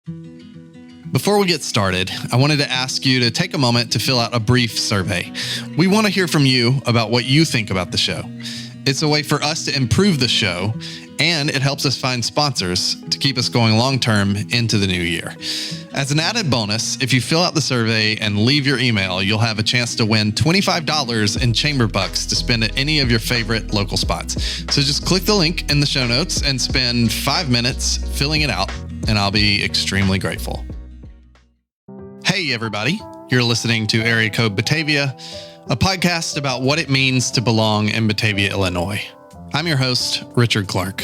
Before we get started, I wanted to ask you to take a moment to fill out a brief survey. We want to hear from you about what you think about the show. It's a way for us to improve the show, and it helps us find sponsors to keep us going long-term into the new year. As an added bonus, if you fill out the survey and leave your email, you'll have a chance to win $25 in chamber bucks to spend at any of your favorite local spots. So just click the link in the show notes and spend 5 minutes filling it out, and I'll be extremely grateful. Hey, everybody. You're listening to Area Code Batavia, a podcast about what it means to belong in Batavia, Illinois. I'm your host, Richard Clark.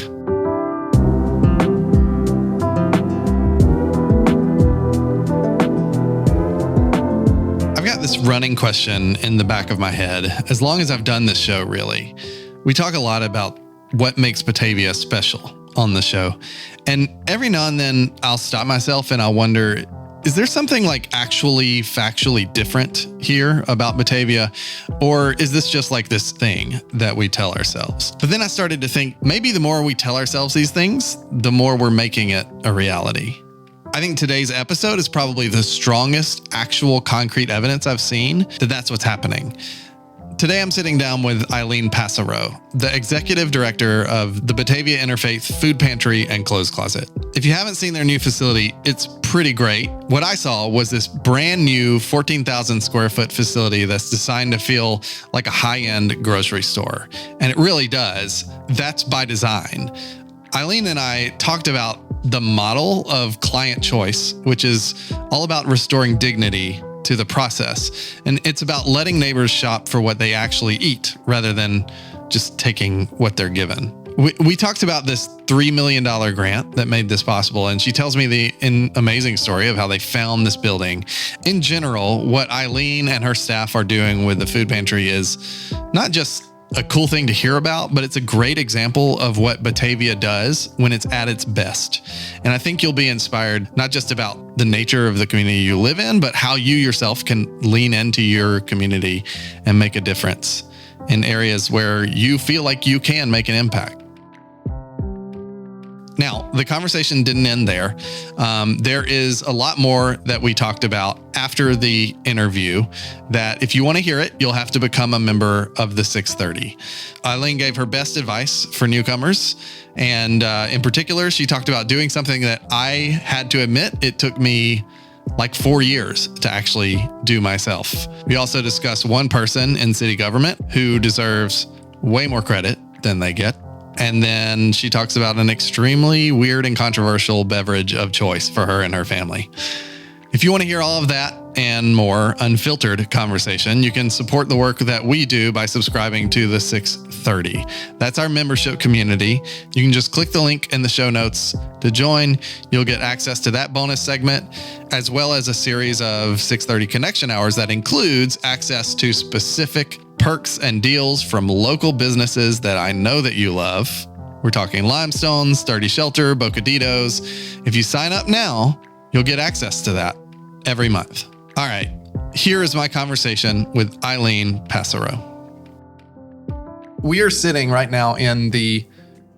I've got this running question in the back of my head, as long as I've done this show, really. We talk a lot about what makes Batavia special on the show. And every now and then I'll stop myself and I'll wonder, is there something like actually factually different here about Batavia? Or is this just like this thing that we tell ourselves? But then I started to think maybe the more we tell ourselves these things, the more we're making it a reality. I think today's episode is probably the strongest actual concrete evidence I've seen that that's what's happening. Today, I'm sitting down with Eileen Passero, the executive director of the Batavia Interfaith Food Pantry and Clothes Closet. If you haven't seen their new facility, it's pretty great. What I saw was this brand new 14,000 square foot facility that's designed to feel like a high-end grocery store. And it really does. That's by design. Eileen and I talked about the model of client choice, which is all about restoring dignity to the process. And it's about letting neighbors shop for what they actually eat rather than just taking what they're given. We talked about this $3 million grant that made this possible, and she tells me the amazing story of how they found this building. In general, what Eileen and her staff are doing with the food pantry is not just a cool thing to hear about, but it's a great example of what Batavia does when it's at its best. And I think you'll be inspired not just about the nature of the community you live in, but how you yourself can lean into your community and make a difference in areas where you feel like you can make an impact. Now, the conversation didn't end there. There is a lot more that we talked about after the interview that if you want to hear it, you'll have to become a member of the 630. Eileen gave her best advice for newcomers. And in particular, she talked about doing something that I had to admit, it took me like 4 years to actually do myself. We also discussed one person in city government who deserves way more credit than they get. And then she talks about an extremely weird and controversial beverage of choice for her and her family. If you want to hear all of that and more unfiltered conversation, you can support the work that we do by subscribing to the 630. That's our membership community. You can just click the link in the show notes to join. You'll get access to that bonus segment, as well as a series of 630 connection hours that includes access to specific perks and deals from local businesses that I know that you love. We're talking Limestone, Sturdy Shelter, Bocaditos. If you sign up now, you'll get access to that every month. All right, here is my conversation with Eileen Passero. We are sitting right now in the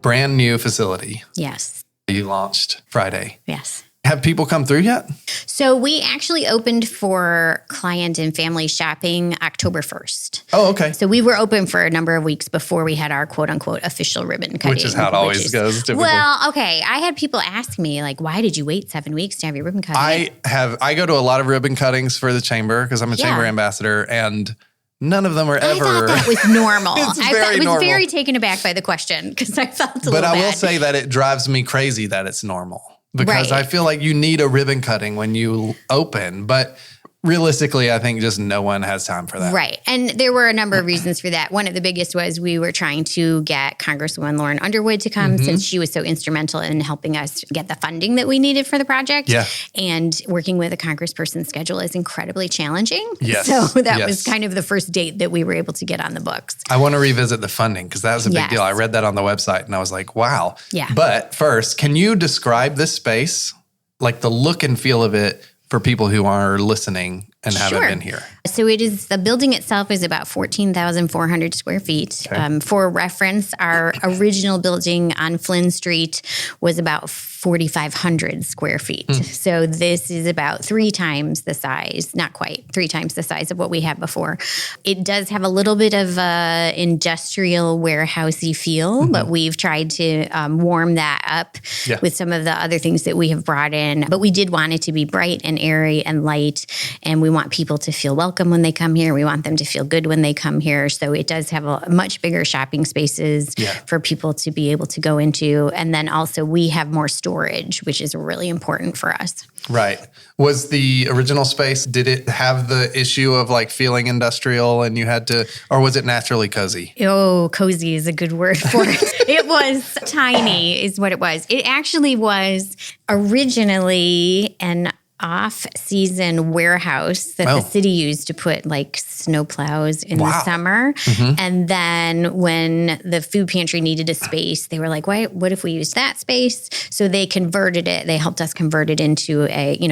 brand new facility. Yes. You launched Friday. Yes. Have people come through yet? So we actually opened for client and family shopping October 1st. Oh, okay. So we were open for a number of weeks before we had our quote unquote official ribbon cutting. Which is how it always goes typically. Well, okay. I had people ask me like, why did you wait 7 weeks to have your ribbon cutting? I go to a lot of ribbon cuttings for the chamber because I'm a chamber ambassador, and none of them are ever. I thought that was normal. I was very taken aback by the question because I felt a little bad. But I will say that it drives me crazy that it's normal. Because I feel like you need a ribbon cutting when you open, but realistically, I think just no one has time for that. Right. And there were a number of reasons for that. One of the biggest was we were trying to get Congresswoman Lauren Underwood to come since she was so instrumental in helping us get the funding that we needed for the project. Yeah. And working with a congressperson's schedule is incredibly challenging. Yes. So that was kind of the first date that we were able to get on the books. I want to revisit the funding because that was a big deal. I read that on the website and I was like, wow. Yeah. But first, can you describe this space, like the look and feel of it, for people who are listening and haven't been here? So the building itself is about 14,400 square feet. Okay. For reference, our original building on Flynn Street was about 4,500 square feet. So this is about 3 times the size, not quite 3 times the size of what we had before. It does have a little bit of a industrial warehousey feel, but we've tried to warm that up with some of the other things that we have brought in. But we did want it to be bright and airy and light, and we want people to feel welcome when they come here. We want them to feel good when they come here. So it does have a much bigger shopping spaces for people to be able to go into. And then also we have more storage, which is really important for us. Right. Was the original space, did it have the issue of like feeling industrial and you had to, or was it naturally cozy? Oh, cozy is a good word for it. It was tiny is what it was. It actually was originally an off-season warehouse that the city used to put like snowplows in the summer. And then when the food pantry needed a space, they were like, what if we used that space? So they converted it. They helped us convert it into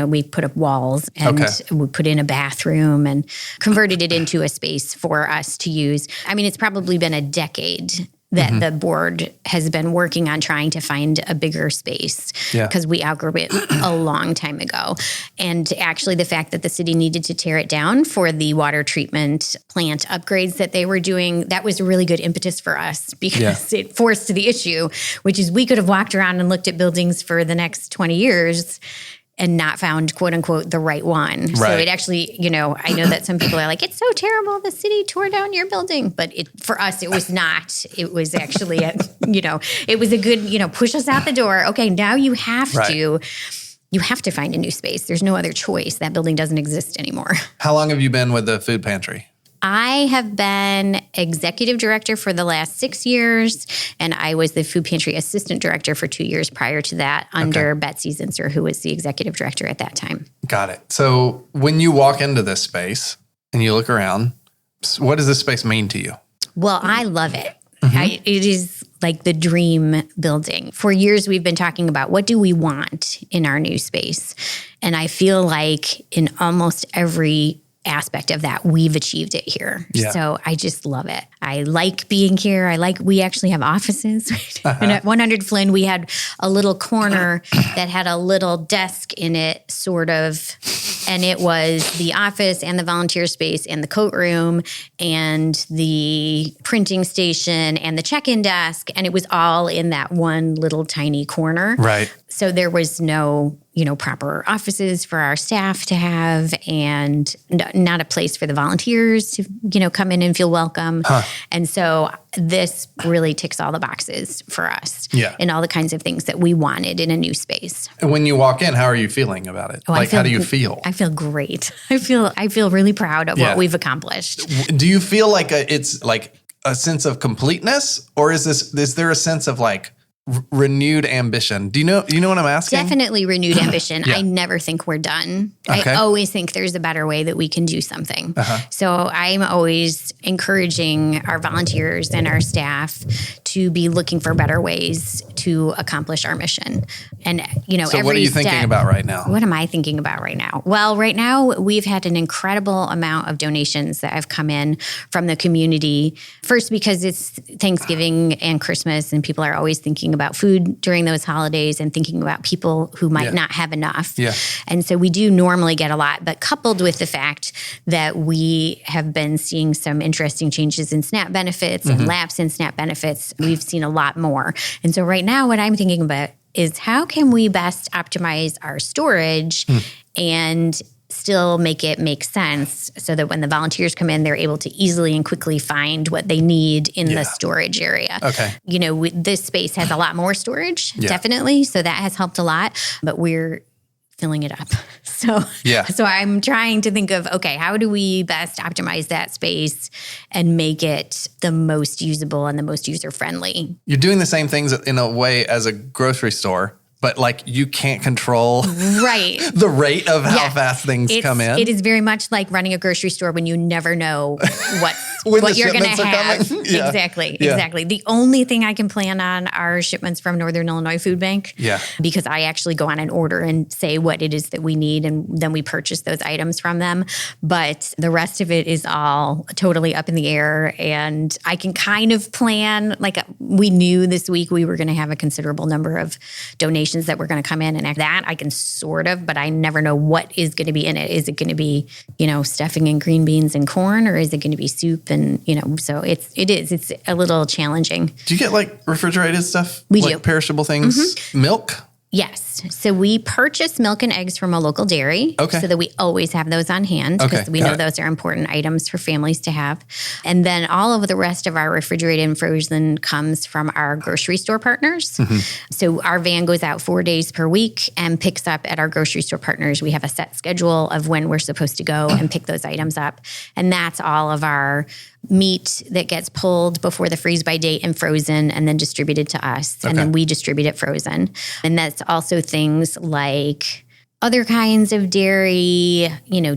we put up walls and we put in a bathroom and converted it into a space for us to use. I mean, it's probably been a decade that the board has been working on trying to find a bigger space because we outgrew it a long time ago. And actually the fact that the city needed to tear it down for the water treatment plant upgrades that they were doing, that was a really good impetus for us because it forced the issue, which is we could have walked around and looked at buildings for the next 20 years and not found, quote unquote, the right one. Right. So it actually, I know that some people are like, it's so terrible, the city tore down your building. But for us, it was not. It was actually, it was a good, push us out the door. Okay, now you have to find a new space. There's no other choice. That building doesn't exist anymore. How long have you been with the food pantry? I have been executive director for the last 6 years, and I was the food pantry assistant director for 2 years prior to that under Betsy Zinsser, who was the executive director at that time. Got it. So when you walk into this space and you look around, what does this space mean to you? Well, I love it. It is like the dream building. For years, we've been talking about what do we want in our new space. And I feel like in almost every aspect of that, we've achieved it here. Yeah. So I just love it. I like being here. We actually have offices. And at 100 Flynn, we had a little corner that had a little desk in it, sort of. And it was the office and the volunteer space and the coat room and the printing station and the check-in desk. And it was all in that one little tiny corner. Right. So there was no, proper offices for our staff to have and not a place for the volunteers to, come in and feel welcome. And so this really ticks all the boxes for us and all the kinds of things that we wanted in a new space. And when you walk in, how are you feeling about it? How do you feel? I feel great. I feel really proud of what we've accomplished. Do you feel like it's like a sense of completeness, or is there a sense of like renewed ambition? Do you know what I'm asking? Definitely renewed ambition. I never think we're done. Okay. I always think there's a better way that we can do something. So I'm always encouraging our volunteers and our staff to be looking for better ways to accomplish our mission. And, so what are you thinking about right now? What am I thinking about right now? Well, right now we've had an incredible amount of donations that have come in from the community. First, because it's Thanksgiving and Christmas and people are always thinking about food during those holidays and thinking about people who might not have enough. Yeah. And so we do normally get a lot, but coupled with the fact that we have been seeing some interesting changes in SNAP benefits and lapse in SNAP benefits, we've seen a lot more. And so right now what I'm thinking about is how can we best optimize our storage and still make it make sense so that when the volunteers come in, they're able to easily and quickly find what they need in the storage area. Okay. This space has a lot more storage, definitely. So that has helped a lot, but we're filling it up. So I'm trying to think of, okay, how do we best optimize that space and make it the most usable and the most user-friendly? You're doing the same things in a way as a grocery store, but like you can't control the rate of how fast things come in. It is very much like running a grocery store when you never know what you're going to shipments are have. coming. Yeah. Exactly. The only thing I can plan on are shipments from Northern Illinois Food Bank. Yeah. Because I actually go on an order and say what it is that we need, and then we purchase those items from them. But the rest of it is all totally up in the air. And I can kind of plan, like we knew this week we were going to have a considerable number of donations that were going to come in, and that I can sort of, but I never know what is going to be in it. Is it going to be, stuffing and green beans and corn, or is it going to be soup? And, so it's a little challenging. Do you get like refrigerated stuff? We like do. Perishable things? Milk? Yes. So we purchase milk and eggs from a local dairy so that we always have those on hand because we know those are important items for families to have. And then all of the rest of our refrigerated and frozen comes from our grocery store partners. So our van goes out 4 days per week and picks up at our grocery store partners. We have a set schedule of when we're supposed to go and pick those items up. And that's all of our meat that gets pulled before the freeze by date and frozen and then distributed to us. And then we distribute it frozen. And that's also things like other kinds of dairy,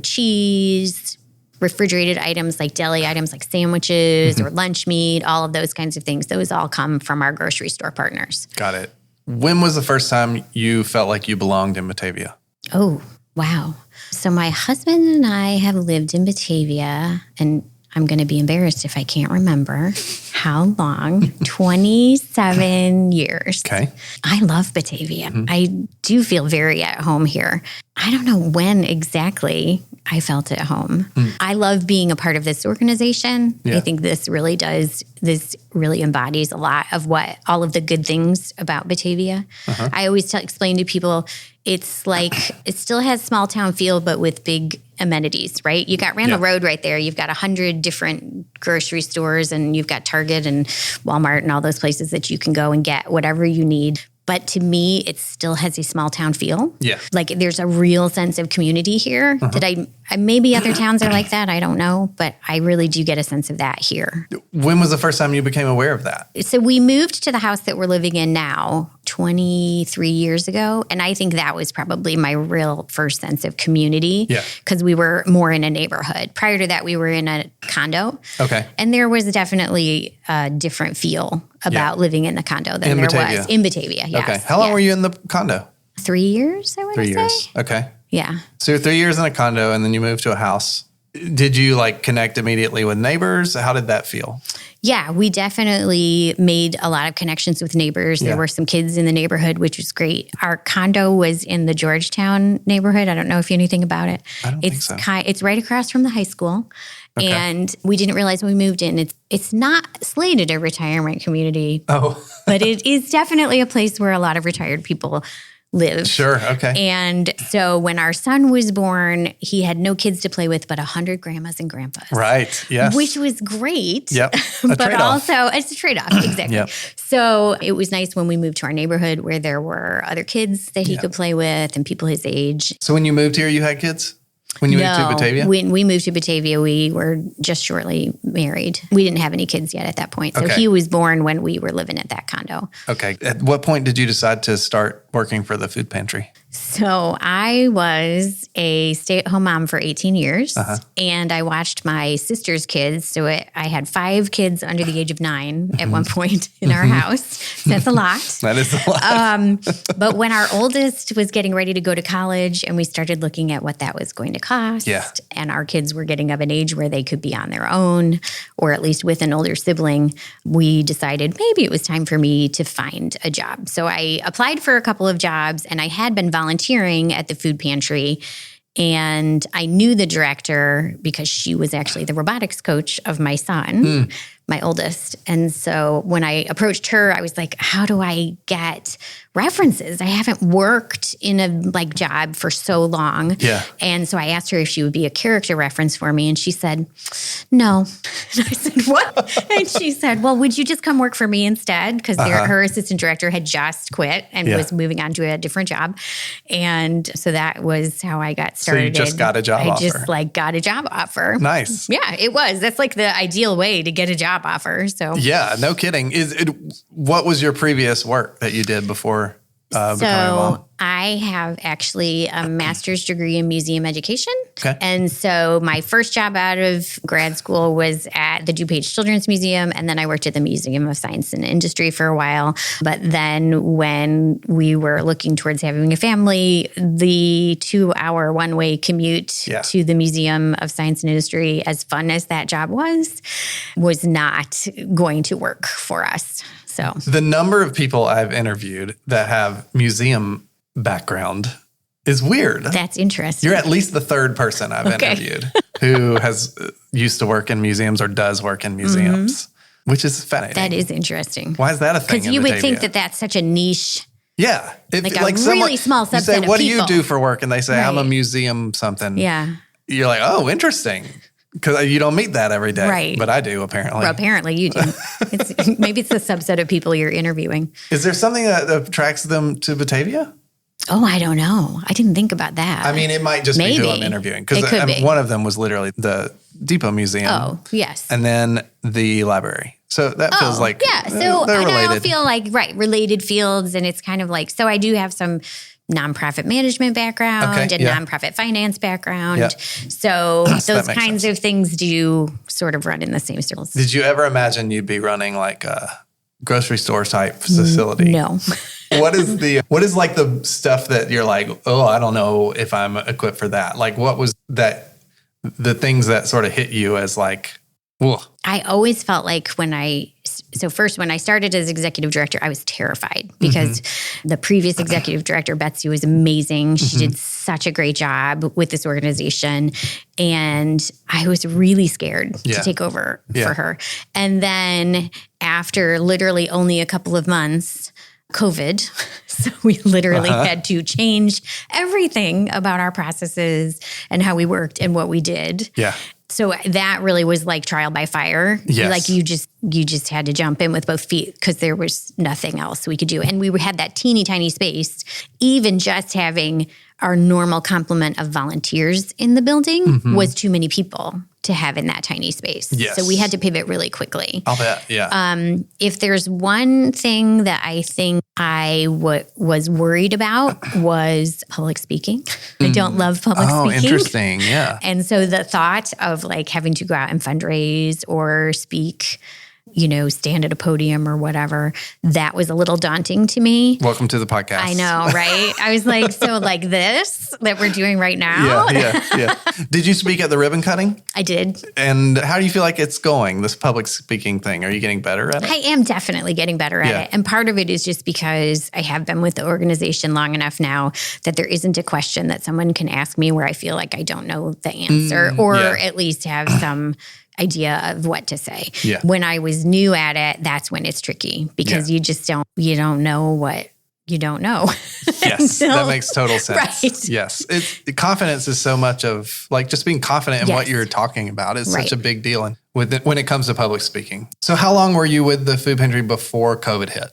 cheese, refrigerated items like deli items like sandwiches or lunch meat, all of those kinds of things. Those all come from our grocery store partners. Got it. When was the first time you felt like you belonged in Batavia? Oh, wow. So my husband and I have lived in Batavia, and I'm going to be embarrassed if I can't remember how long. 27 years. Okay. I love Batavia. I do feel very at home here. I don't know when exactly I felt at home. I love being a part of this organization. Yeah. I think this really embodies a lot of what all of the good things about Batavia. I always explain to people, it's like, it still has small town feel, but with big amenities, right? You got Randall Road right there. You've got 100 different grocery stores, and you've got Target and Walmart and all those places that you can go and get whatever you need. But to me, it still has a small town feel. Yeah. Like there's a real sense of community here that maybe other towns are like that. I don't know. But I really do get a sense of that here. When was the first time you became aware of that? So we moved to the house that we're living in now 23 years ago. And I think that was probably my real first sense of community. Yeah. Because we were more in a neighborhood. Prior to that, we were in a condo. Okay. And there was definitely a different feel about living in the condo than there was in Batavia. Yes. Okay. How long were you in the condo? 3 years, I would say. 3 years. Okay. Yeah. So you're 3 years in a condo, and then you moved to a house. Did you connect immediately with neighbors? How did that feel? Yeah, we definitely made a lot of connections with neighbors. There were some kids in the neighborhood, which was great. Our condo was in the Georgetown neighborhood. I don't know if you know anything about it. I don't think so. It's right across from the high school. Okay. And we didn't realize when we moved in, it's not slated a retirement community. Oh. But it is definitely a place where a lot of retired people live. Sure. Okay. And so when our son was born, he had no kids to play with, but 100 grandmas and grandpas. Right. Yes. Which was great. Yep. But also it's a trade-off. Exactly. Yep. So it was nice when we moved to our neighborhood where there were other kids that he could play with and people his age. So when you moved here, you had kids? When you moved to Batavia? When we moved to Batavia, we were just shortly married. We didn't have any kids yet at that point. So he was born when we were living at that condo. Okay. At what point did you decide to start working for the food pantry? So I was a stay-at-home mom for 18 years, and I watched my sister's kids. So I had 5 kids under the age of 9 at one point in our house. That's a lot. That is a lot. But when our oldest was getting ready to go to college and we started looking at what that was going to cost, and our kids were getting of an age where they could be on their own or at least with an older sibling, we decided maybe it was time for me to find a job. So I applied for a couple of jobs, and I had been volunteering at the food pantry, and I knew the director because she was actually the robotics coach of my son, my oldest. And so when I approached her, I was like, how do I get references? I haven't worked in a job for so long. Yeah. And so I asked her if she would be a character reference for me. And she said, no. And I said, what? And she said, well, would you just come work for me instead? Because her assistant director had just quit and was moving on to a different job. And so that was how I got started. So you just got a job offer. I just got a job offer. Nice. Yeah, it was. That's the ideal way to get a job offer. So yeah, no kidding. What was your previous work that you did before? So a mom? I have actually a master's degree in museum education. Okay. And so my first job out of grad school was at the DuPage Children's Museum. And then I worked at the Museum of Science and Industry for a while. But then when we were looking towards having a family, the 2-hour one-way commute to the Museum of Science and Industry, as fun as that job was not going to work for us. So the number of people I've interviewed that have museum background is weird. That's interesting. You're at least the third person I've interviewed who has used to work in museums or does work in museums, which is fascinating. That is interesting. Why is that a thing? Because you would think that that's such a niche. Yeah. Like a really small subset of people. You say, what do you do for work? And they say, I'm a museum something. Yeah. You're like, oh, interesting. Because you don't meet that every day. Right. But I do, apparently. Well, apparently you do. Maybe it's the subset of people you're interviewing. Is there something that attracts them to Batavia? Oh, I don't know. I didn't think about that. I mean, it might just be who I'm interviewing. Because one of them was literally the Depot Museum. Oh, yes. And then the library. So that feels like So they're related. I feel like, related fields. And it's kind of like, so I do have some nonprofit management background and nonprofit finance background. Yep. So those kinds of things do sort of run in the same circles. Did you ever imagine you'd be running like a grocery store type facility? No. What is like the stuff that you're like, oh, I don't know if I'm equipped for that? Like what was that, the things that sort of hit you as like, whoa. I always felt like when I started as executive director, I was terrified because the previous executive director, Betsy, was amazing. She did such a great job with this organization. And I was really scared to take over for her. And then after literally only a couple of months, COVID. So we literally had to change everything about our processes and how we worked and what we did. Yeah. So that really was like trial by fire. Yes. Like you just had to jump in with both feet because there was nothing else we could do. And we had that teeny tiny space. Even just having our normal complement of volunteers in the building was too many people to have in that tiny space. Yes. So we had to pivot really quickly. I'll bet, yeah. If there's one thing that I think I was worried about was public speaking. I don't love public speaking. Oh, interesting, yeah. And so the thought of like having to go out and fundraise or speak, stand at a podium or whatever, that was a little daunting to me. Welcome to the podcast. I know, right? I was like, so like this that we're doing right now? Yeah. Did you speak at the ribbon cutting? I did. And how do you feel like it's going, this public speaking thing? Are you getting better at it? I am definitely getting better at it. And part of it is just because I have been with the organization long enough now that there isn't a question that someone can ask me where I feel like I don't know the answer or at least have some idea of what to say. Yeah. When I was new at it, that's when it's tricky because you don't know what you don't know. Yes, that makes total sense. Right. Yes. Confidence is so much of like just being confident in what you're talking about is such a big deal when it comes to public speaking. So how long were you with the food pantry before COVID hit?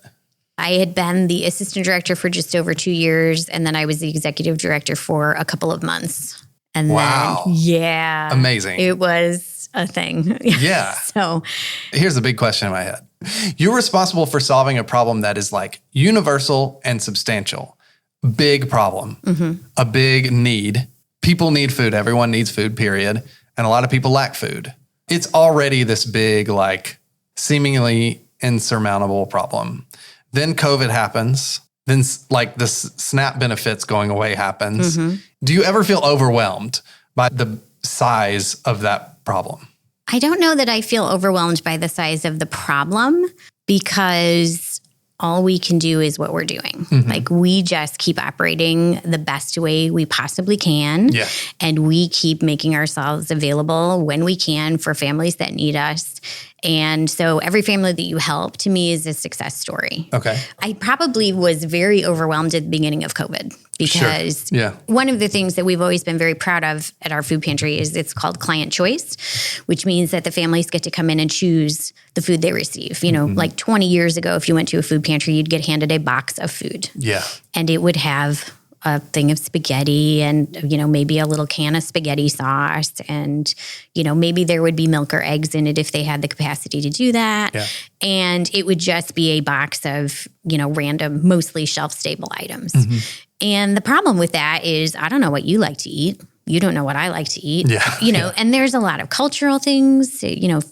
I had been the assistant director for just over 2 years, and then I was the executive director for a couple of months. And then, amazing. It was a thing. Yeah. So here's the big question in my head. You're responsible for solving a problem that is like universal and substantial. Big problem, a big need. People need food. Everyone needs food, period. And a lot of people lack food. It's already this big, like seemingly insurmountable problem. Then COVID happens. Then like the SNAP benefits going away happens. Do you ever feel overwhelmed by the size of that problem? I don't know that I feel overwhelmed by the size of the problem because all we can do is what we're doing. Like we just keep operating the best way we possibly can. Yeah. And we keep making ourselves available when we can for families that need us. And so every family that you help to me is a success story. Okay. I probably was very overwhelmed at the beginning of COVID because one of the things that we've always been very proud of at our food pantry is it's called client choice, which means that the families get to come in and choose the food they receive. Like 20 years ago, if you went to a food pantry, you'd get handed a box of food. Yeah. And it would have a thing of spaghetti and, maybe a little can of spaghetti sauce. And, maybe there would be milk or eggs in it if they had the capacity to do that. Yeah. And it would just be a box of, random, mostly shelf-stable items. And the problem with that is I don't know what you like to eat. You don't know what I like to eat. And there's a lot of cultural things.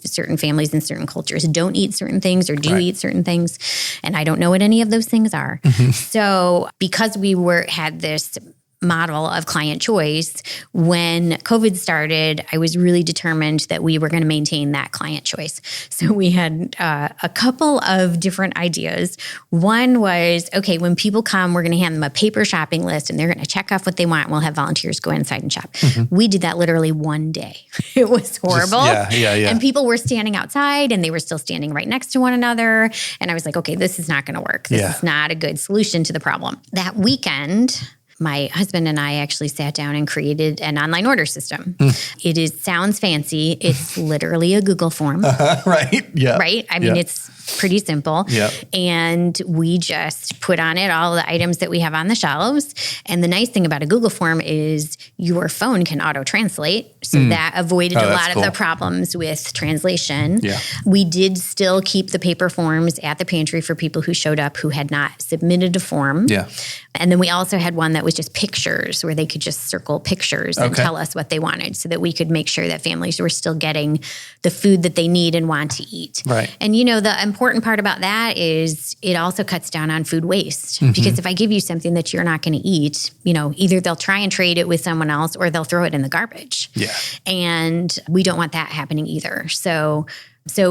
Certain families and certain cultures don't eat certain things or do eat certain things. And I don't know what any of those things are. So because we had this model of client choice, when COVID started, I was really determined that we were going to maintain that client choice. So we had a couple of different ideas. One was, okay, when people come, we're going to hand them a paper shopping list and they're going to check off what they want. We'll have volunteers go inside and shop. We did that literally one day. It was horrible. And people were standing outside and they were still standing right next to one another. And I was like, okay, this is not going to work. This is not a good solution to the problem. That weekend, my husband and I actually sat down and created an online order system. It sounds fancy. It's literally a Google form. Right? Yeah. Right? I mean, it's pretty simple. Yep. And we just put on it all the items that we have on the shelves. And the nice thing about a Google form is your phone can auto-translate. So that avoided a lot of the problems with translation. Yeah. We did still keep the paper forms at the pantry for people who showed up who had not submitted a form. Yeah. And then we also had one that was just pictures where they could just circle pictures and tell us what they wanted so that we could make sure that families were still getting the food that they need and want to eat. Right. And the important part about that is it also cuts down on food waste because if I give you something that you're not going to eat, either they'll try and trade it with someone else or they'll throw it in the garbage. Yeah. And we don't want that happening either. So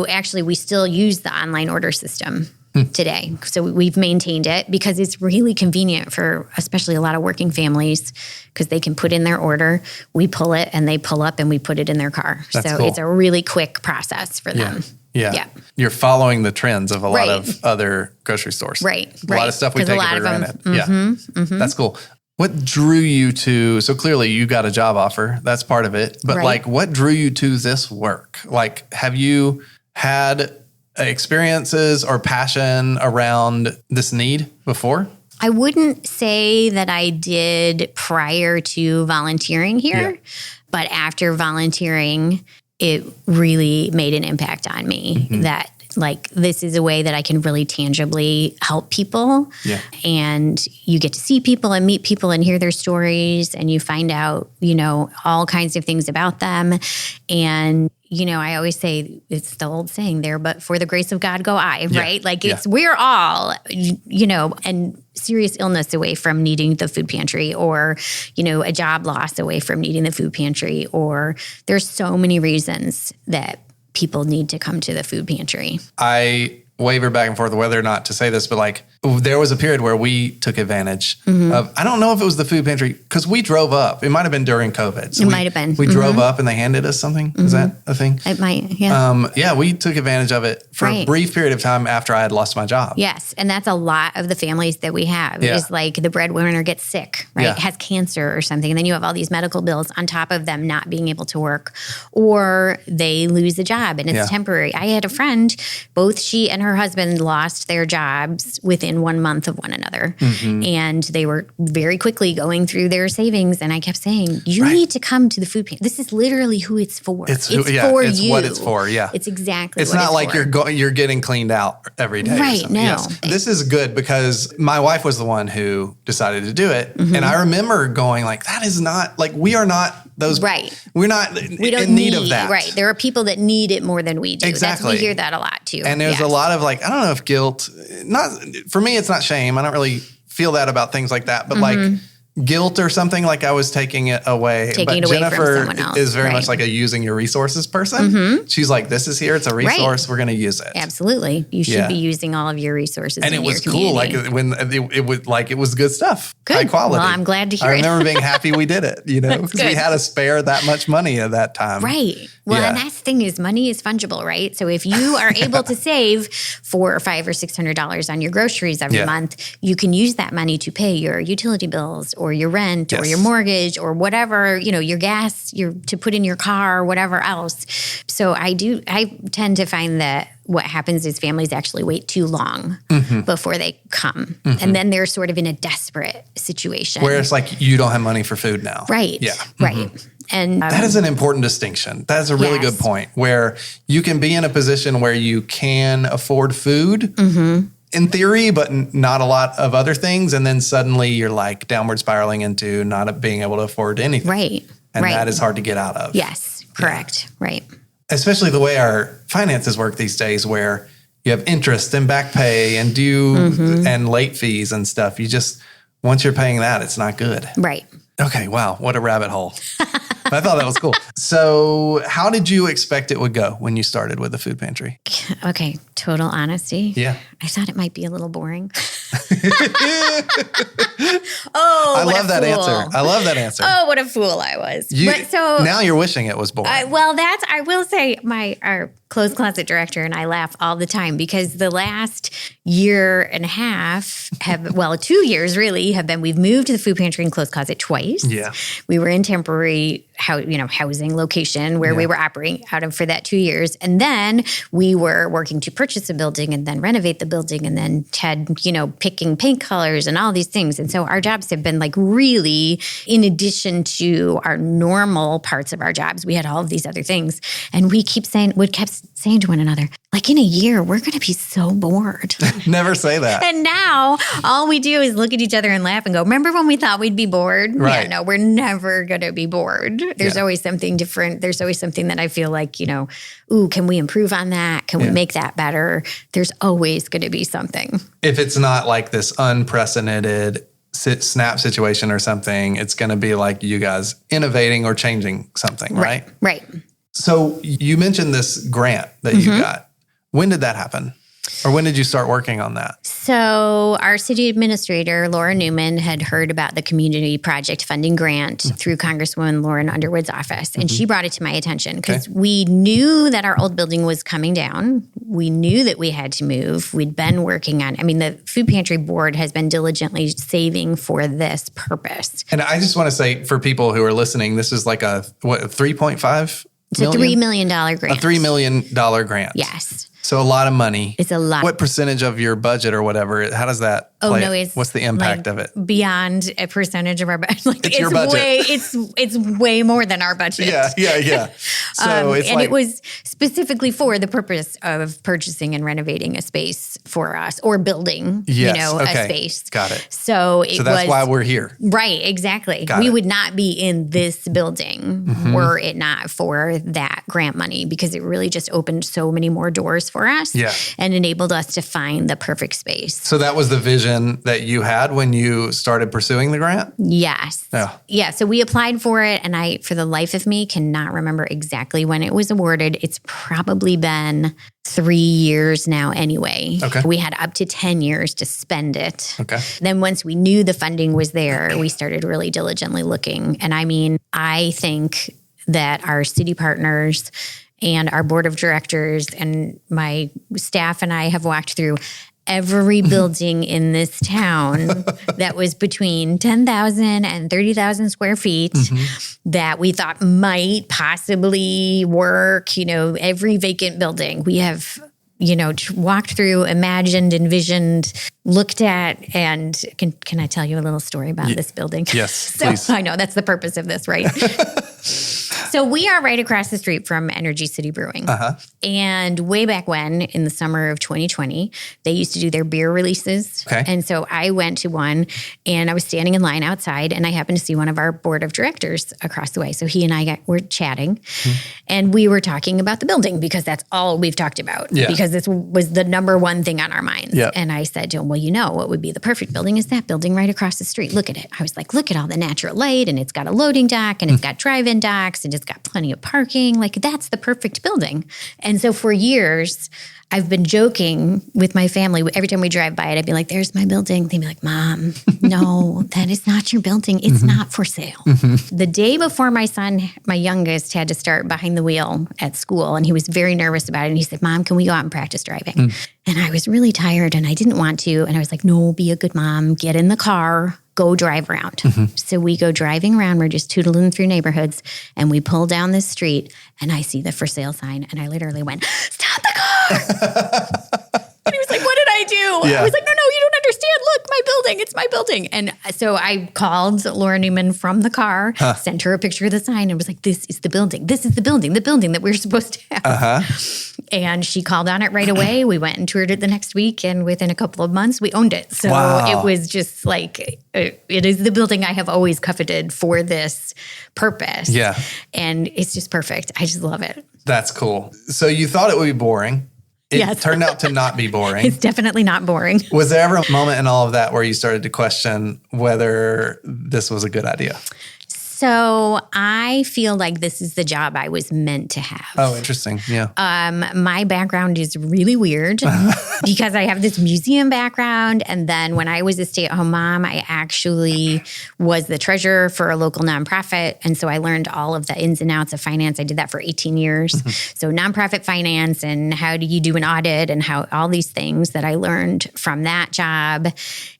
actually we still use the online order system today. So we've maintained it because it's really convenient for especially a lot of working families because they can put in their order, we pull it and they pull up and we put it in their car. That's so cool. It's a really quick process for them. Yeah. You're following the trends of a lot of other grocery stores. Right. A lot of stuff we take for granted. That's cool. What drew you to, so clearly you got a job offer, that's part of it, but what drew you to this work? Have you had experiences or passion around this need before? I wouldn't say that I did prior to volunteering here, but after volunteering, it really made an impact on me that this is a way that I can really tangibly help people. Yeah. And you get to see people and meet people and hear their stories and you find out, all kinds of things about them. And, I always say it's the old saying there, but for the grace of God go I, right? We're all, and serious illness away from needing the food pantry or, a job loss away from needing the food pantry, or there's so many reasons that people need to come to the food pantry. I waver back and forth whether or not to say this, but there was a period where we took advantage of, I don't know if it was the food pantry, because we drove up. It might have been during COVID. So it might have been. We drove up and they handed us something. Is that a thing? It might, yeah. We took advantage of it for a brief period of time after I had lost my job. Yes, and that's a lot of the families that we have. Yeah. Is the breadwinner gets sick, right? Yeah. Has cancer or something, and then you have all these medical bills on top of them not being able to work, or they lose a job and it's temporary. I had a friend, both she and her husband lost their jobs within 1 month of one another. And they were very quickly going through their savings. And I kept saying, you need to come to the food pantry. This is literally who it's for. It's for you. It's what it's for. Yeah. It's exactly it's what not it's like for. you're getting cleaned out every day. Right. No. Yes. This is good because my wife was the one who decided to do it. And I remember going that is not we are not those. Right. We don't in need of that. Right. There are people that need it more I don't know if guilt, for me, it's not shame. I don't really feel that about things like that, but guilt or something, I was taking it away. Taking it away from someone else. Is very much a using your resources person. She's this is here. It's a resource. We're going to use it. Absolutely. You should be using all of your resources. And it was cool. When it was good stuff. Good. High quality. Well, I'm glad to hear I remember being happy we did it, because we had to spare that much money at that time. Right. Well, and that's the thing is money is fungible, right? So if you are able to save $400 or $500 or $600 on your groceries every month, you can use that money to pay your utility bills or your rent or your mortgage or whatever, your gas, to put in your car or whatever else. So I tend to find that what happens is families actually wait too long before they come. And then they're sort of in a desperate situation. Where it's like, you don't have money for food now. Right. Yeah. Right. And that is an important distinction. That is a really good point, where you can be in a position where you can afford food in theory, but not a lot of other things. And then suddenly you're like downward spiraling into not being able to afford anything. Right. And that is hard to get out of. Yes. Correct. Yeah. Right. Especially the way our finances work these days, where you have interest and back pay and due and late fees and stuff. You just, once you're paying that, it's not good. Right. Okay. Wow. What a rabbit hole. I thought that was cool. So how did you expect it would go when you started with the food pantry? Okay. Total honesty. Yeah. I thought it might be a little boring. I love that answer. I love that answer. Oh, what a fool I was. Now you're wishing it was boring. I will say our clothes closet director and I laugh all the time because the last year and a half 2 years really have been, we've moved to the food pantry and clothes closet twice. Yeah. We were in temporary housing location where we were operating out of for that 2 years. And then we were working to purchase a building and then renovate the building and then had, picking paint colors and all these things. And so our jobs have been like really, in addition to our normal parts of our jobs, we had all of these other things. And we kept saying to one another, like, in a year, we're going to be so bored. Never say that. And now all we do is look at each other and laugh and go, remember when we thought we'd be bored? Right. Yeah, no, we're never going to be bored. There's always something different. There's always something that I feel like, ooh, can we improve on that? Can we make that better? There's always going to be something. If it's not like this unprecedented snap situation or something, it's going to be like you guys innovating or changing something, right? Right. So you mentioned this grant that you got. When did that happen? Or when did you start working on that? So our city administrator, Laura Newman, had heard about the community project funding grant through Congresswoman Lauren Underwood's office. And she brought it to my attention because we knew that our old building was coming down. We knew that we had to move. We'd been working on, the food pantry board has been diligently saving for this purpose. And I just want to say for people who are listening, this is like a 3.5? It's a $3 million grant. A $3 million grant. Yes. So a lot of money. It's a lot. What percentage of your budget or whatever, how does that play? What's the impact of it? Beyond a percentage of our budget. It's your budget. It's way more than our budget. Yeah. So it was specifically for the purpose of purchasing and renovating a space for us or building, a space. Got it. So that's why we're here. Right, exactly. We would not be in this building were it not for that grant money because it really just opened so many more doors for us and enabled us to find the perfect space. So that was the vision that you had when you started pursuing the grant? Yes. Yeah. So we applied for it and I, for the life of me, cannot remember exactly when it was awarded. It's probably been 3 years now anyway. Okay. We had up to 10 years to spend it. Okay. Then once we knew the funding was there, we started really diligently looking. And I think that our city partners and our board of directors and my staff and I have walked through every building in this town that was between 10,000 and 30,000 square feet that we thought might possibly work, every vacant building. We have, walked through, imagined, envisioned, looked at, and can I tell you a little story about this building? Yes, please. I know that's the purpose of this, right? So we are right across the street from Energy City Brewing. And way back when, in the summer of 2020, they used to do their beer releases. Okay. And so I went to one and I was standing in line outside and I happened to see one of our board of directors across the way. So he and I were chatting and we were talking about the building because that's all we've talked about. Yeah. Because this was the number one thing on our minds. Yep. And I said to him, well, what would be the perfect building is that building right across the street. Look at it. I was like, look at all the natural light and it's got a loading dock and it's got drive-in docks and it's got plenty of parking. Like that's the perfect building. And so for years, I've been joking with my family. Every time we drive by it, I'd be like, there's my building. They'd be like, Mom, no, that is not your building. It's not for sale. The day before my son, my youngest, had to start behind the wheel at school, and he was very nervous about it. And he said, Mom, can we go out and practice driving? And I was really tired and I didn't want to. And I was like, no, be a good mom. Get in the car. Go drive around. So we go driving around. We're just tootling through neighborhoods and we pull down this street and I see the for sale sign and I literally went, stop the car. And he was like, what did I do? Yeah. I was like, no, you don't understand. Look, my building. It's my building. And so I called Laura Newman from the car, sent her a picture of the sign and was like, this is the building. This is the building that we're supposed to have. And she called on it right away. We went and toured it the next week. And within a couple of months, we owned it. So it was just like, it is the building I have always coveted for this purpose. Yeah. And it's just perfect. I just love it. That's cool. So you thought it would be boring. It turned out to not be boring. It's definitely not boring. Was there ever a moment in all of that where you started to question whether this was a good idea? So I feel like this is the job I was meant to have. Oh, interesting. Yeah. My background is really weird because I have this museum background. And then when I was a stay-at-home mom, I actually was the treasurer for a local nonprofit. And so I learned all of the ins and outs of finance. I did that for 18 years. So nonprofit finance and how do you do an audit and how all these things that I learned from that job.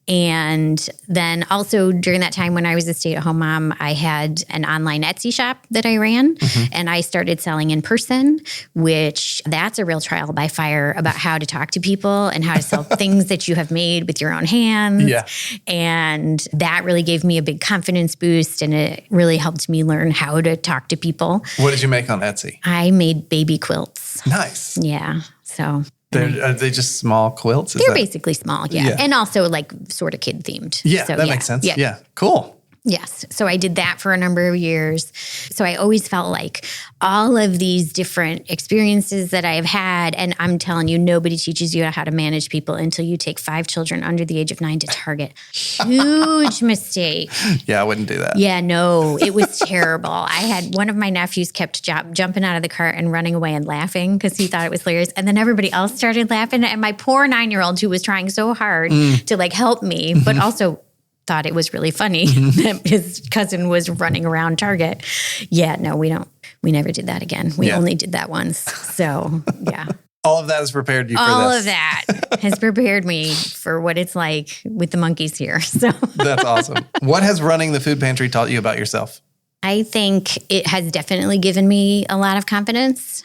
And then also during that time when I was a stay-at-home mom, I had an online Etsy shop that I ran and I started selling in person, which that's a real trial by fire about how to talk to people and how to sell things that you have made with your own hands. Yeah. And that really gave me a big confidence boost and it really helped me learn how to talk to people. What did you make on Etsy? I made baby quilts. Nice. Yeah. So... Are they just small quilts? They're basically small, yeah. And also like sort of kid themed. Yeah, so, that makes sense. Yeah, cool. Yes. So I did that for a number of years. So I always felt like all of these different experiences that I've had, and I'm telling you, nobody teaches you how to manage people until you take 5 children under the age of 9 to Target. Huge mistake. Yeah, I wouldn't do that. Yeah, no, it was terrible. I had one of my nephews kept jumping out of the cart and running away and laughing because he thought it was hilarious. And then everybody else started laughing. And my poor 9-year-old who was trying so hard to like help me, but also thought it was really funny that his cousin was running around Target. Yeah, no, we never did that again. We only did that once. So, yeah. All of that has prepared you for this. All of that has prepared me for what it's like with the monkeys here. So That's awesome. What has running the food pantry taught you about yourself? I think it has definitely given me a lot of confidence.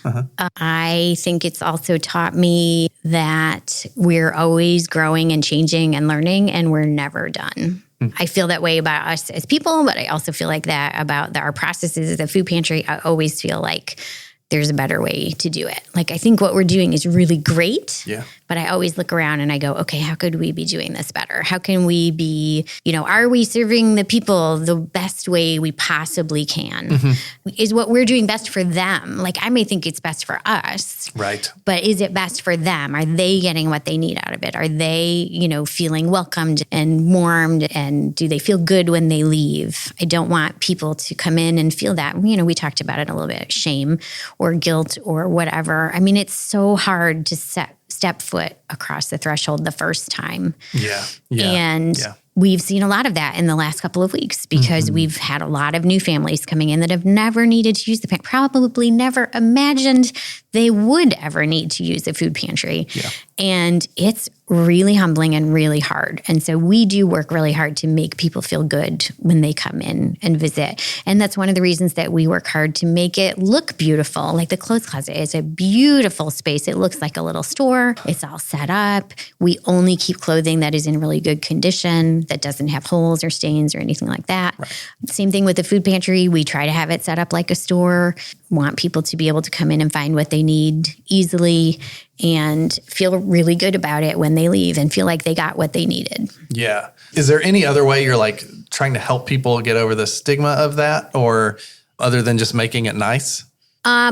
I think it's also taught me that we're always growing and changing and learning, and we're never done. I feel that way about us as people, but I also feel like that about our processes as a food pantry. I always feel like there's a better way to do it. Like, I think what we're doing is really great. Yeah. But I always look around and I go, okay, how could we be doing this better? How can we be, are we serving the people the best way we possibly can? Is what we're doing best for them? Like, I may think it's best for us. Right. But is it best for them? Are they getting what they need out of it? Are they, feeling welcomed and warmed? And do they feel good when they leave? I don't want people to come in and feel that. We talked about it a little bit, shame or guilt or whatever. I mean, it's so hard to step foot across the threshold the first time. Yeah. And we've seen a lot of that in the last couple of weeks because we've had a lot of new families coming in that have never needed to use the pantry, probably never imagined they would ever need to use the food pantry. Yeah. And it's really humbling and really hard. And so we do work really hard to make people feel good when they come in and visit. And that's one of the reasons that we work hard to make it look beautiful. Like the clothes closet is a beautiful space. It looks like a little store. It's all set up. We only keep clothing that is in really good condition, that doesn't have holes or stains or anything like that. Right. Same thing with the food pantry. We try to have it set up like a store, want people to be able to come in and find what they need easily and feel really good about it when they leave and feel like they got what they needed. Yeah. Is there any other way you're like trying to help people get over the stigma of that, or other than just making it nice?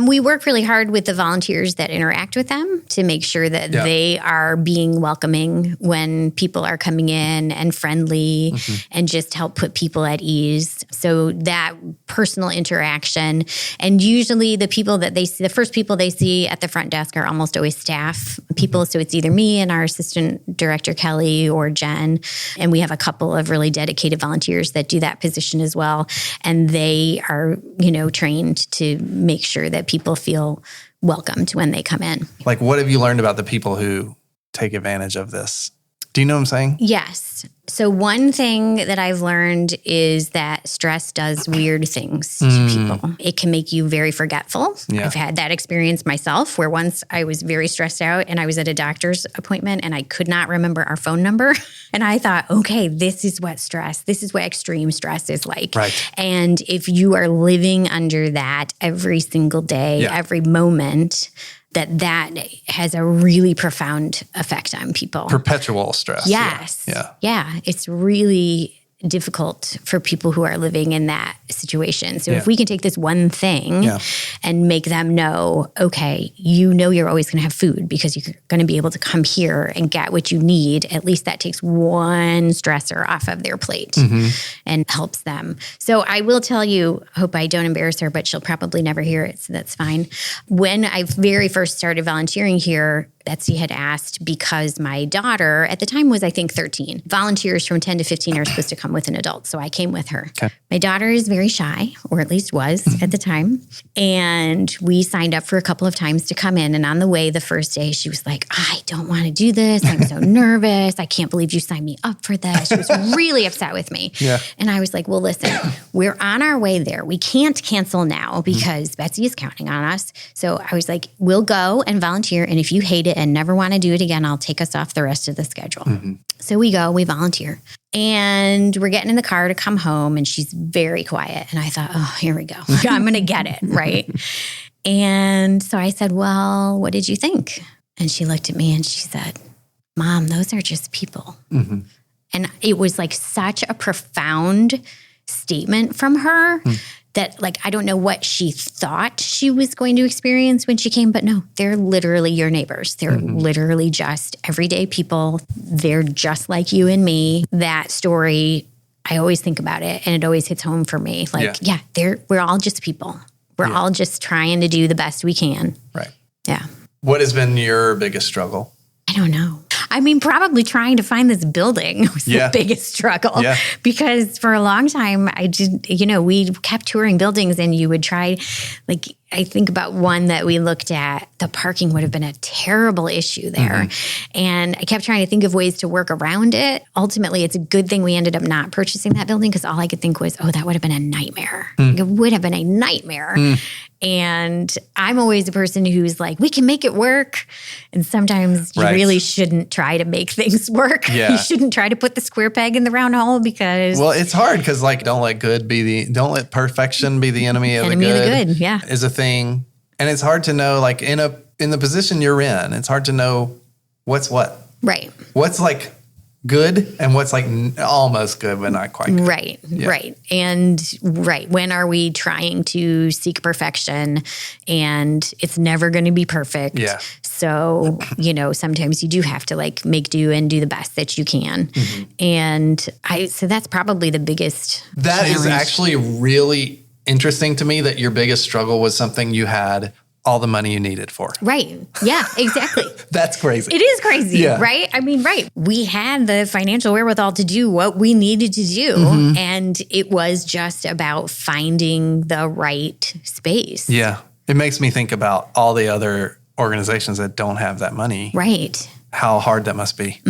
We work really hard with the volunteers that interact with them to make sure that they are being welcoming when people are coming in and friendly and just help put people at ease. So that personal interaction, and usually the people that they see, the first people they see at the front desk are almost always staff people. So it's either me and our assistant director, Kelly, or Jen. And we have a couple of really dedicated volunteers that do that position as well. And they are, trained to make sure that people feel welcomed when they come in. Like, what have you learned about the people who take advantage of this? Do you know what I'm saying? Yes. So one thing that I've learned is that stress does weird things to people. It can make you very forgetful. Yeah. I've had that experience myself where once I was very stressed out and I was at a doctor's appointment and I could not remember our phone number. And I thought, okay, this is what extreme stress is like. Right. And if you are living under that every single day, every moment, that has a really profound effect on people. Perpetual stress. Yes. Yeah. It's really difficult for people who are living in that situation. So if we can take this one thing and make them know, okay, you're always going to have food because you're going to be able to come here and get what you need. At least that takes one stressor off of their plate and helps them. So I will tell you, hope I don't embarrass her, but she'll probably never hear it. So that's fine. When I very first started volunteering here, Betsy had asked because my daughter at the time was, I think, 13. Volunteers from 10 to 15 are supposed to come with an adult. So I came with her. Okay. My daughter is very shy, or at least was at the time. And we signed up for a couple of times to come in. And on the way, the first day, she was like, I don't want to do this. I'm so nervous. I can't believe you signed me up for this. She was really upset with me. Yeah. And I was like, well, listen, we're on our way there. We can't cancel now because Betsy is counting on us. So I was like, we'll go and volunteer. And if you hate it and never want to do it again, I'll take us off the rest of the schedule. So we go, we volunteer. And we're getting in the car to come home and she's very quiet. And I thought, oh, here we go. I'm going to get it, right? And so I said, well, what did you think? And she looked at me and she said, Mom, those are just people. And it was like such a profound statement from her that like, I don't know what she thought she was going to experience when she came, but no, they're literally your neighbors. They're literally just everyday people. They're just like you and me. That story, I always think about it and it always hits home for me. Like, we're all just people. We're all just trying to do the best we can. Right. Yeah. What has been your biggest struggle? I don't know. I mean, probably trying to find this building was the biggest struggle because for a long time we kept touring buildings and you would try, like, I think about one that we looked at, the parking would have been a terrible issue there. And I kept trying to think of ways to work around it. Ultimately, it's a good thing we ended up not purchasing that building because all I could think was, oh, that would have been a nightmare. It would have been a nightmare. And I'm always a person who's like, we can make it work. And sometimes you really shouldn't try to make things work. You shouldn't try to put the square peg in the round hole because... Well, it's hard because like, don't let perfection be the enemy of the good. Is a thing. And it's hard to know, like in the position you're in, it's hard to know what's what. Right. What's like good and what's like almost good, but not quite good. Right. Right. And when are we trying to seek perfection and it's never going to be perfect. Yeah. So, sometimes you do have to like make do and do the best that you can. And so that's probably the biggest challenge. Is actually really interesting to me that your biggest struggle was something you had all the money you needed for. Right. Yeah, exactly. That's crazy. It is crazy, right? I mean, right. We had the financial wherewithal to do what we needed to do. And it was just about finding the right space. Yeah. It makes me think about all the other organizations that don't have that money. Right. How hard that must be.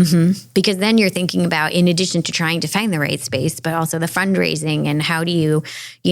Because then you're thinking about, in addition to trying to find the right space, but also the fundraising and how do you,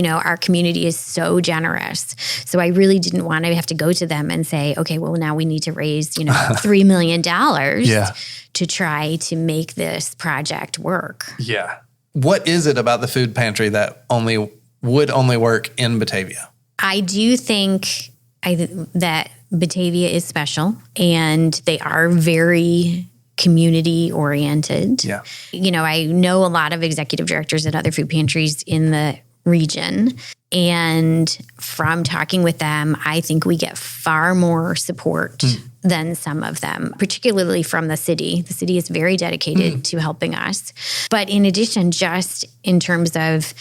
our community is so generous. So I really didn't want to have to go to them and say, okay, well, now we need to raise, $3 million to try to make this project work. Yeah. What is it about the food pantry that would only work in Batavia? I do think that Batavia is special and they are very community oriented. Yeah. I know a lot of executive directors at other food pantries in the region. And from talking with them, I think we get far more support than some of them, particularly from the city. The city is very dedicated to helping us. But in addition, just in terms of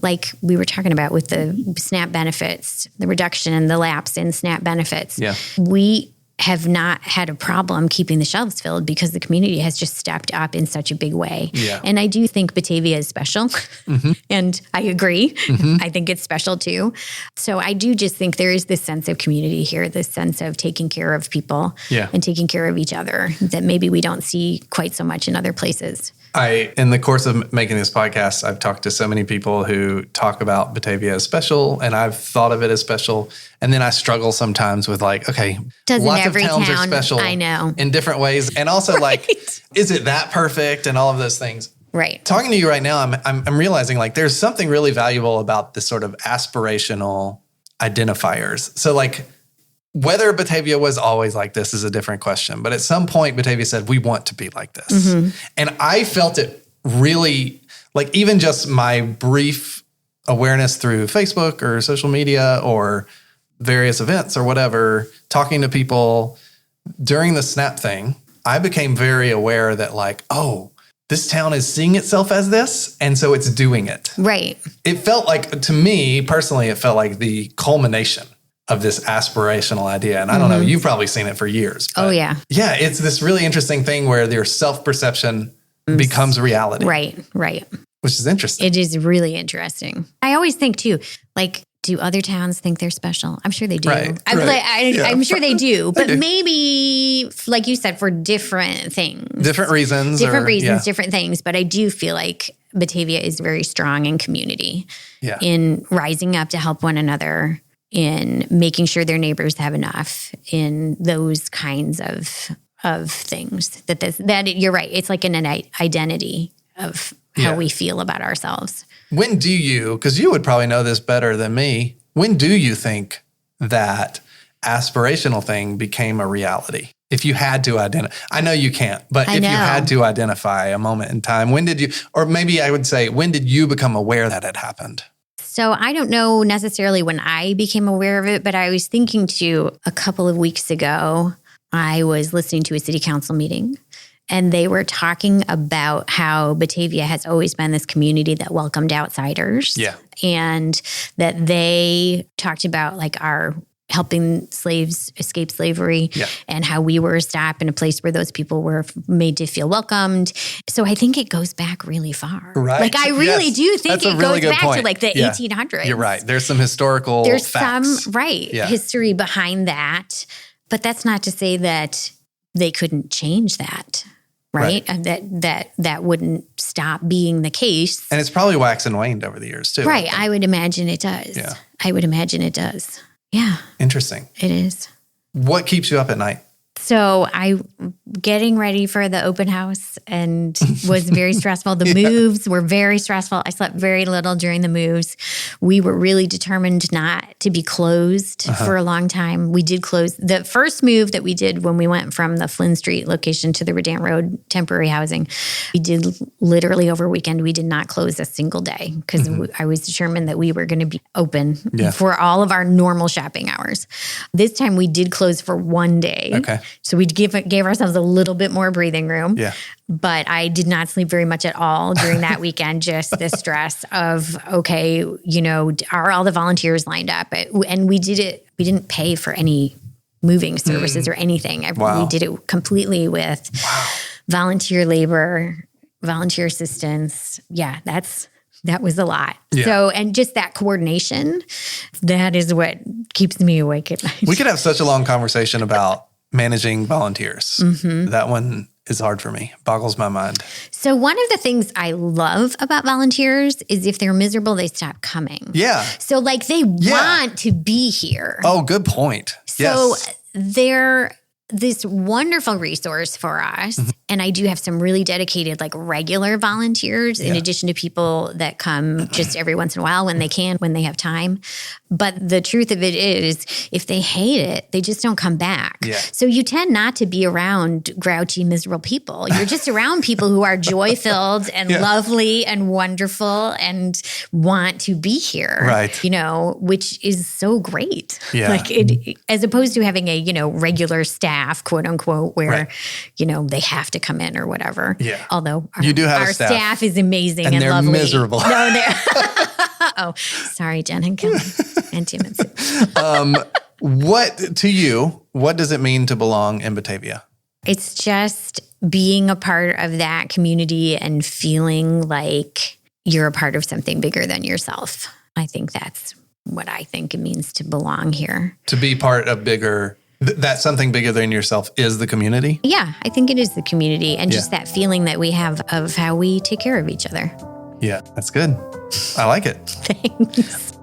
like we were talking about with the SNAP benefits, the reduction in the lapse in SNAP benefits. Yeah. We have not had a problem keeping the shelves filled because the community has just stepped up in such a big way. Yeah. And I do think Batavia is special. And I agree. I think it's special too. So I do just think there is this sense of community here, this sense of taking care of people and taking care of each other that maybe we don't see quite so much in other places. In the course of making this podcast, I've talked to so many people who talk about Batavia as special, and I've thought of it as special. And then I struggle sometimes with like, okay, doesn't lots every of towns town, are special I know. in different ways. And also like, is it that perfect and all of those things? Right. Talking to you right now, I'm realizing like there's something really valuable about this sort of aspirational identifiers. So like, whether Batavia was always like this is a different question. But at some point, Batavia said, we want to be like this. And I felt it really, like even just my brief awareness through Facebook or social media or various events or whatever, talking to people during the SNAP thing, I became very aware that like, oh, this town is seeing itself as this, and so it's doing it. Right. It felt like, to me personally, it felt like the culmination of this aspirational idea. And I don't know, you've probably seen it for years. Oh, yeah. Yeah, it's this really interesting thing where your self-perception becomes reality. Right. Which is interesting. It is really interesting. I always think too, like, do other towns think they're special? I'm sure they do. Right, I'm sure they do. But maybe, like you said, for different things. Different reasons. Different things. But I do feel like Batavia is very strong in community, in rising up to help one another, in making sure their neighbors have enough, in those kinds of things. That you're right. It's like an identity of how we feel about ourselves. When do you, because you would probably know this better than me, when do you think that aspirational thing became a reality? If you had to identify, I know you can't, but if you had to identify a moment in time, when did you, or maybe I would say, when did you become aware that it happened? So I don't know necessarily when I became aware of it, but I was thinking to a couple of weeks ago, I was listening to a city council meeting, and they were talking about how Batavia has always been this community that welcomed outsiders. Yeah. And that they talked about like our helping slaves escape slavery and how we were a stop in a place where those people were made to feel welcomed. So I think it goes back really far. Right. Like I really do think it really goes back point. to like the 1800s. You're right. There's some historical facts. Some history behind that. But that's not to say that they couldn't change that. Right? And that wouldn't stop being the case. And it's probably waxed and waned over the years too. Right. I would imagine it does. Yeah. I would imagine it does. Yeah. Interesting. It is. What keeps you up at night? So I getting ready for the open house and was very stressful. The moves were very stressful. I slept very little during the moves. We were really determined not to be closed for a long time. We did close. The first move that we did when we went from the Flynn Street location to the Redant Road temporary housing, we did literally over a weekend. We did not close a single day because I was determined that we were going to be open for all of our normal shopping hours. This time we did close for one day. Okay. So we gave ourselves a little bit more breathing room. Yeah. But I did not sleep very much at all during that weekend. Just the stress of, okay, are all the volunteers lined up? And we did it. We didn't pay for any moving services or anything. We did it completely with volunteer labor, volunteer assistance. Yeah, that was a lot. Yeah. So, and just that coordination, that is what keeps me awake at night. We could have such a long conversation about managing volunteers. That one is hard for me, boggles my mind. So one of the things I love about volunteers is if they're miserable, they stop coming. Yeah. So like they want to be here. Oh, good point. So they're this wonderful resource for us. And I do have some really dedicated, like regular volunteers in addition to people that come just every once in a while when they can, when they have time. But the truth of it is, if they hate it, they just don't come back. Yeah. So you tend not to be around grouchy, miserable people. You're just around people who are joy-filled and lovely and wonderful and want to be here. Right. Which is so great. Yeah. Like as opposed to having a, regular staff, quote unquote, where, they have to come in or whatever. Yeah. Although you do have our staff is amazing and they're lovely. Miserable. No, they're oh, sorry, Jen and Kelly and Tim and Sue. What does it mean to belong in Batavia? It's just being a part of that community and feeling like you're a part of something bigger than yourself. I think that's what I think it means to belong here. To be part of that something bigger than yourself is the community? Yeah, I think it is the community and just that feeling that we have of how we take care of each other. Yeah, that's good. I like it. Thanks.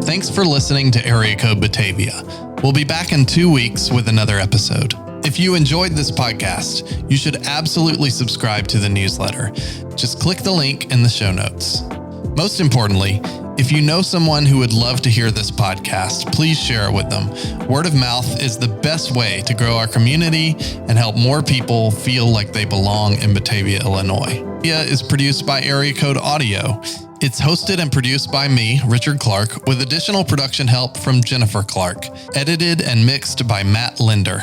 Thanks for listening to Area Code Batavia. We'll be back in 2 weeks with another episode. If you enjoyed this podcast, you should absolutely subscribe to the newsletter. Just click the link in the show notes. Most importantly, if you know someone who would love to hear this podcast, please share it with them. Word of mouth is the best way to grow our community and help more people feel like they belong in Batavia, Illinois. Batavia is produced by Area Code Audio. It's hosted and produced by me, Richard Clark, with additional production help from Jennifer Clark. Edited and mixed by Matt Linder.